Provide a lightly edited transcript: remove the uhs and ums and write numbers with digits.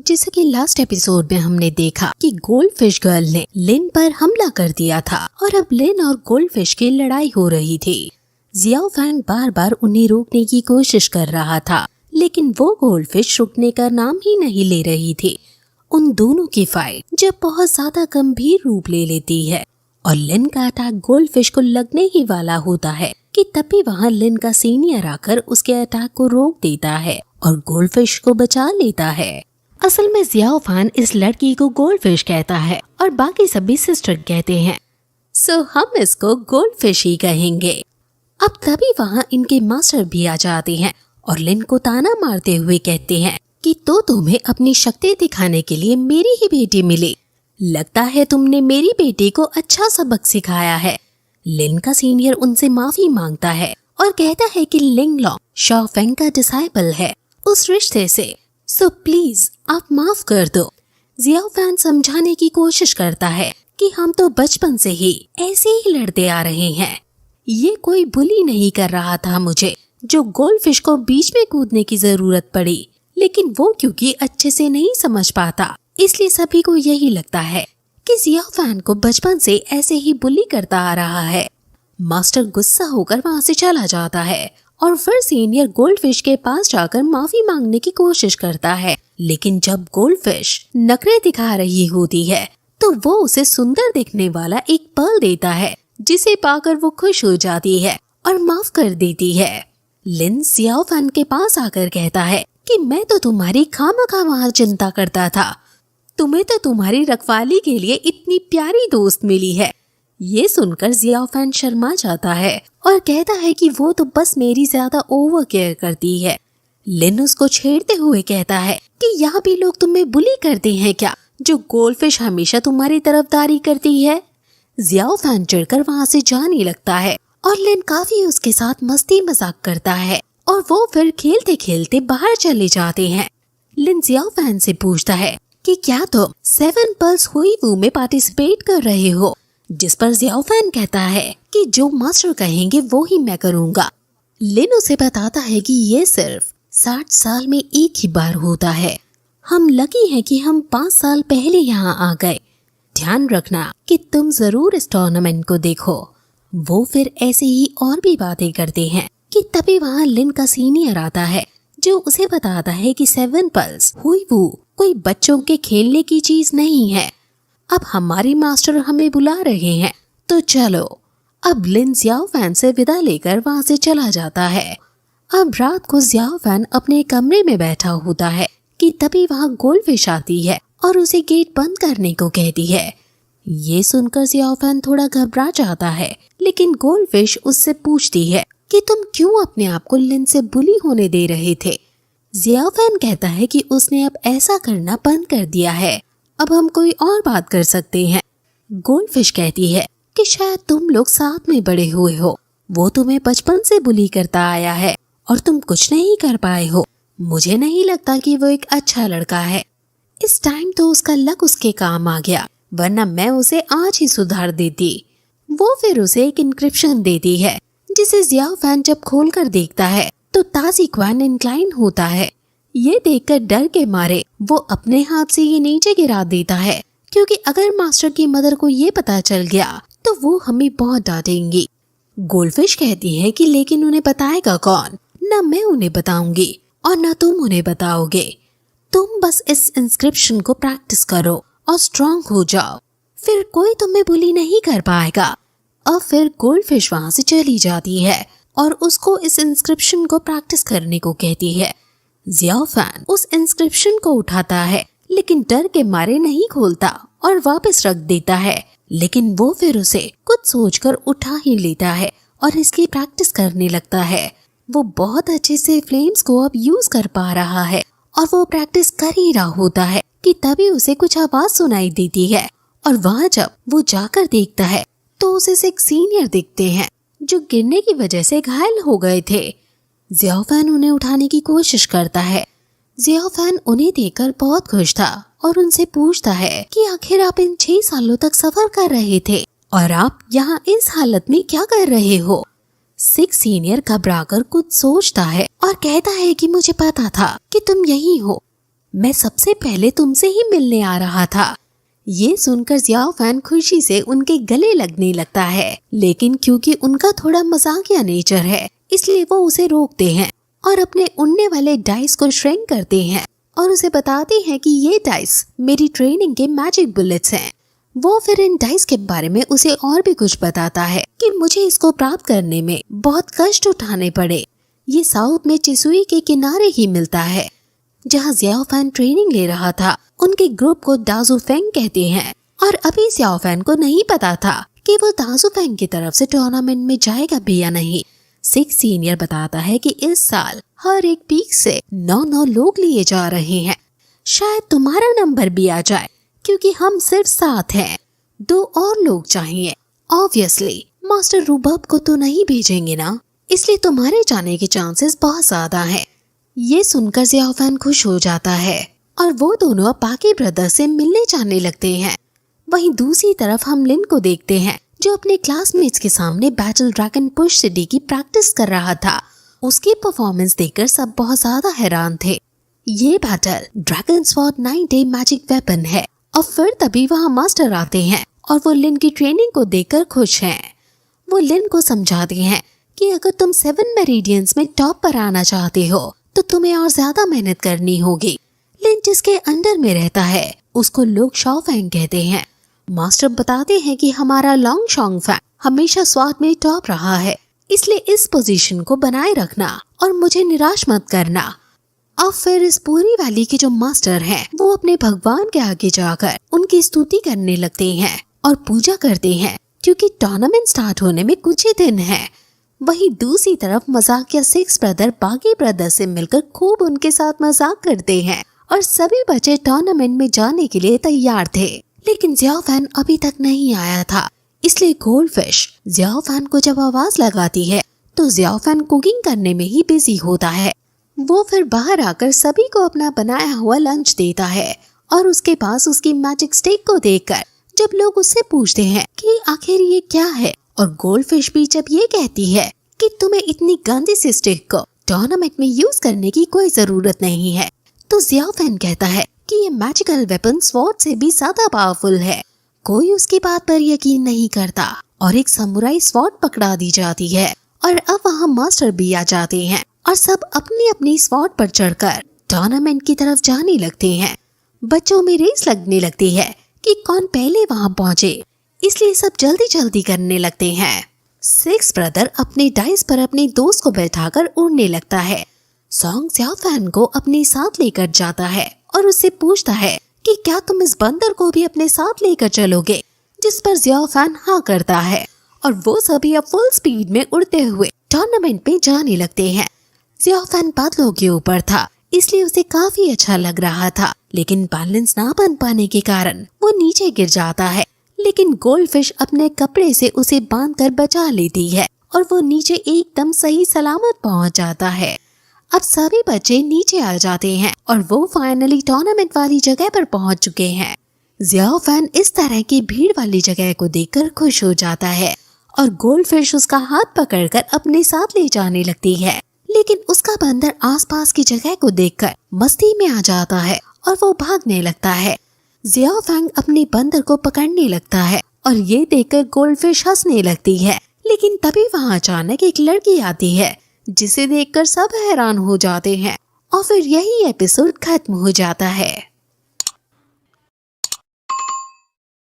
जैसे कि last episode में हमने देखा कि गोल्डफिश गर्ल ने लिन पर हमला कर दिया था और अब लिन और गोल्डफिश की लड़ाई हो रही थी। जियाओ फैन बार बार उन्हें रोकने की कोशिश कर रहा था, लेकिन वो गोल्डफिश रुकने का नाम ही नहीं ले रही थी। उन दोनों की फाइट जब बहुत ज्यादा गंभीर रूप ले लेती है और लिन का अटैक गोल्डफिश को लगने ही वाला होता है कि तभी वहाँ लिन का सीनियर आकर उसके अटैक को रोक देता है और गोल्डफिश को बचा लेता है। असल में जियाओ फैन इस लड़की को गोल्डफिश कहता है और बाकी सभी सिस्टर कहते हैं, सो हम इसको गोल्डफिश ही कहेंगे। अब तभी वहाँ इनके मास्टर भी आ जाते हैं और लिन को ताना मारते हुए कहते हैं कि तो तुम्हें अपनी शक्ति दिखाने के लिए मेरी ही बेटी मिली, लगता है तुमने मेरी बेटी को अच्छा सबक सिखाया है। लिन का सीनियर उनसे माफी मांगता है और कहता है कि लिंग लॉन्ग शॉ फेंग का डिसाइपल है उस रिश्ते से, सो प्लीज आप माफ कर दो। जियाओ फैन समझाने की कोशिश करता है कि हम तो बचपन से ही ऐसे ही लड़ते आ रहे हैं, ये कोई बुली नहीं कर रहा था मुझे जो गोल्डफिश को बीच में कूदने की जरूरत पड़ी, लेकिन वो क्योंकि अच्छे से नहीं समझ पाता इसलिए सभी को यही लगता है कि जियाओ फैन को बचपन से ऐसे ही बुली करता आ रहा है। मास्टर गुस्सा होकर वहाँ से चला जाता है और फिर सीनियर गोल्डफिश के पास जाकर माफी मांगने की कोशिश करता है, लेकिन जब गोल्डफिश नखरे दिखा रही होती है तो वो उसे सुंदर दिखने वाला एक पर्ल देता है, जिसे पाकर वो खुश हो जाती है और माफ कर देती है। लिन जियाओ फैन के पास आकर कहता है कि मैं तो तुम्हारी खामखा वहाँ चिंता करता था, तुम्हें तो तुम्हारी रखवाली के लिए इतनी प्यारी दोस्त मिली है। ये सुनकर जियाओ फैन शर्मा जाता है और कहता है कि वो तो बस मेरी ज्यादा ओवर केयर करती है। लिन उसको छेड़ते हुए कहता है कि यहाँ भी लोग तुम्हें बुली करते हैं क्या, जो गोल्डफिश हमेशा तुम्हारी तरफदारी करती है। जियाओ फैन चिढ़कर वहाँ से जाने लगता है और लिन काफी उसके साथ मस्ती मजाक करता है और वो फिर खेलते खेलते बाहर चले जाते हैं। लिन जियाओ फैन से पूछता है कि क्या तुम 7 पर्ल्स हुई वू में पार्टिसिपेट कर रहे हो, जिस पर जियाओ फैन कहता है कि जो मास्टर कहेंगे वो ही मैं करूँगा। लिन उसे बताता है कि ये सिर्फ 60 साल में एक ही बार होता है, हम लकी हैं कि हम 5 साल पहले यहाँ आ गए, ध्यान रखना कि तुम जरूर इस टूर्नामेंट को देखो। वो फिर ऐसे ही और भी बातें करते हैं कि तभी वहाँ लिन का सीनियर आता है जो उसे बताता है कि 7 पर्ल्स हुई वू कोई बच्चों के खेलने की चीज नहीं है, अब हमारी मास्टर हमें बुला रहे हैं तो चलो। अब लिन जियाओ फैन से विदा लेकर वहाँ से चला जाता है। अब रात को जियाओ फैन अपने कमरे में बैठा होता है कि तभी वहाँ गोल्डफिश आती है और उसे गेट बंद करने को कहती है। ये सुनकर जियाओ फैन थोड़ा घबरा जाता है, लेकिन गोल्डफिश उससे पूछती है कि तुम क्यों अपने आप को लिन से बुली होने दे रहे थे। जियाओ फैन कहता है कि उसने अब ऐसा करना बंद कर दिया है, अब हम कोई और बात कर सकते हैं। गोल्डफिश कहती है कि शायद तुम लोग साथ में बड़े हुए हो, वो तुम्हें बचपन से बुली करता आया है और तुम कुछ नहीं कर पाए हो। मुझे नहीं लगता कि वो एक अच्छा लड़का है, इस टाइम तो उसका लक उसके काम आ गया, वरना मैं उसे आज ही सुधार देती। वो फिर उसे एक इंक्रिप्शन देती है, जिसे जियाओ फैन जब खोल कर देखता है तो ताजी क्वान इंक्लाइन होता है। ये देखकर डर के मारे वो अपने हाथ से ये नीचे गिरा देता है, क्योंकि अगर मास्टर की मदर को ये पता चल गया तो वो हमें बहुत डांटेंगी। गोल्डफिश कहती है कि लेकिन उन्हें बताएगा कौन, न मैं उन्हें बताऊंगी और न तुम उन्हें बताओगे। तुम बस इस इंस्क्रिप्शन को प्रैक्टिस करो और स्ट्रॉन्ग हो जाओ, फिर कोई तुम्हें बुली नहीं कर पाएगा। और फिर गोल्डफिश वहाँ से चली जाती है और उसको इस इंस्क्रिप्शन को प्रैक्टिस करने को कहती है। जियाओ फैन उस इंस्क्रिप्शन को उठाता है, लेकिन डर के मारे नहीं खोलता और वापस रख देता है, लेकिन वो फिर उसे कुछ सोचकर उठा ही लेता है और इसकी प्रैक्टिस करने लगता है। वो बहुत अच्छे से फ्लेम्स को अब यूज कर पा रहा है और वो प्रैक्टिस कर ही रहा होता है कि तभी उसे कुछ आवाज सुनाई देती है और वहाँ जब वो जाकर देखता है तो उसे एक सीनियर दिखते हैं जो गिरने की वजह से घायल हो गए थे। जियाओ फैन उन्हें उठाने की कोशिश करता है। जियाओ फैन उन्हें देखकर बहुत खुश था और उनसे पूछता है कि आखिर आप इन 6 सालों तक सफर कर रहे थे और आप यहाँ इस हालत में क्या कर रहे हो। 6 सीनियर घबराकर कुछ सोचता है और कहता है कि मुझे पता था कि तुम यही हो, मैं सबसे पहले तुमसे ही मिलने आ रहा था। ये सुनकर जियाओ फैन खुशी से उनके गले लगने लगता है, लेकिन क्योंकि उनका थोड़ा मजाकिया नेचर है इसलिए वो उसे रोकते हैं और अपने उड़ने वाले डाइस को श्रिंक करते हैं और उसे बताते हैं कि ये डाइस मेरी ट्रेनिंग के मैजिक बुलेट्स हैं। वो फिर इन डाइस के बारे में उसे और भी कुछ बताता है कि मुझे इसको प्राप्त करने में बहुत कष्ट उठाने पड़े। ये साउथ में चिसुई के किनारे ही मिलता है जहाँ जियाओ फैन ट्रेनिंग ले रहा था। उनके ग्रुप को दाजू फेंग कहते हैं और अभी जियाओ फैन को नहीं पता था कि वो दाजू फेंग की तरफ से टूर्नामेंट में जाएगा भी या नहीं। 6 सीनियर बताता है कि इस साल हर एक पीक से 9 लोग लिए जा रहे हैं। शायद तुम्हारा नंबर भी आ जाए क्योंकि हम सिर्फ 7 हैं। 2 और लोग चाहिए। ऑब्वियसली मास्टर रूबब को तो नहीं भेजेंगे ना, इसलिए तुम्हारे जाने के चांसेस बहुत ज्यादा हैं। ये सुनकर जियाओ फैन खुश हो जाता है और वो दोनों अब बाकी ब्रदर से मिलने जाने लगते हैं। वहीं दूसरी तरफ हम लिन को देखते हैं जो अपने क्लासमेट्स के सामने बैटल ड्रैगन पुश सिटी की प्रैक्टिस कर रहा था। उसकी परफॉर्मेंस देखकर सब बहुत ज्यादा हैरान थे। ये बैटल ड्रैगन स्वॉर्ड 9-डे मैजिक वेपन है और फिर तभी वहाँ मास्टर आते हैं और वो लिन की ट्रेनिंग को देखकर खुश हैं। वो लिन को समझाते हैं कि अगर तुम 7 मेरिडियंस में टॉप पर आना चाहते हो तो तुम्हें और ज्यादा मेहनत करनी होगी। लिन जिसके अंडर में रहता है उसको लोग शाओ फैंग कहते हैं। मास्टर बताते हैं कि हमारा लॉन्ग शॉन्ग फैंग हमेशा स्वाद में टॉप रहा है, इसलिए इस पोजीशन को बनाए रखना और मुझे निराश मत करना। अब फिर इस पूरी वैली के जो मास्टर हैं वो अपने भगवान के आगे जाकर उनकी स्तुति करने लगते हैं और पूजा करते हैं क्योंकि टूर्नामेंट स्टार्ट होने में कुछ ही दिन है। वहीं दूसरी तरफ मजाकिया 6 ब्रदर बाकी ब्रदर से मिलकर खूब उनके साथ मजाक करते हैं और सभी बच्चे टूर्नामेंट में जाने के लिए तैयार थे। लेकिन जियाओ फैन अभी तक नहीं आया था, इसलिए गोल्डफिश जियाओ फैन को जब आवाज लगाती है तो जियाओ फैन कुकिंग करने में ही बिजी होता है। वो फिर बाहर आकर सभी को अपना बनाया हुआ लंच देता है और उसके पास उसकी मैजिक स्टिक को देखकर जब लोग उससे पूछते हैं कि आखिर ये क्या है और गोल्डफिश भी जब ये कहती है कि तुम्हें इतनी गंदी सी स्टिक को टूर्नामेंट में यूज करने की कोई जरूरत नहीं है, तो जियाओ फैन कहता है कि ये मैजिकल वेपन स्वॉर्ड से भी ज्यादा पावरफुल है। कोई उसकी बात पर यकीन नहीं करता और एक समुराई स्वॉर्ड पकड़ा दी जाती है और अब वहाँ मास्टर भी आ जाते हैं और सब अपनी अपनी स्वॉर्ड पर चढ़कर टूर्नामेंट की तरफ जाने लगते हैं। बच्चों में रेस लगने लगती है कि कौन पहले वहाँ पहुँचे, इसलिए सब जल्दी जल्दी करने लगते हैं। 6 ब्रदर अपने डाइस पर अपने दोस्त को बैठाकर उड़ने लगता है। सॉन्ग जियाओ फैन को अपने साथ लेकर जाता है और उससे पूछता है कि क्या तुम इस बंदर को भी अपने साथ लेकर चलोगे, जिस पर जियाओ फैन हाँ करता है और वो सभी अब फुल स्पीड में उड़ते हुए टूर्नामेंट में जाने लगते हैं। जियाओ फैन बादलों के ऊपर था इसलिए उसे काफी अच्छा लग रहा था, लेकिन बैलेंस ना बन पाने के कारण वो नीचे गिर जाता है। लेकिन गोल्डफिश अपने कपड़े से उसे बांधकर बचा लेती है और वो नीचे एकदम सही सलामत पहुंच जाता है। अब सभी बच्चे नीचे आ जाते हैं और वो फाइनली टूर्नामेंट वाली जगह पर पहुंच चुके हैं। जियाओ फैन इस तरह की भीड़ वाली जगह को देखकर खुश हो जाता है और गोल्डफिश उसका हाथ पकड़कर अपने साथ ले जाने लगती है, लेकिन उसका बंदर आसपास की जगह को देखकर मस्ती में आ जाता है और वो भागने लगता है। जियाओ फैंग अपने बंदर को पकड़ने लगता है और ये देखकर गोल्डफिश हंसने लगती है, लेकिन तभी वहाँ अचानक एक लड़की आती है जिसे देखकर सब हैरान हो जाते हैं और फिर यही एपिसोड खत्म हो जाता है।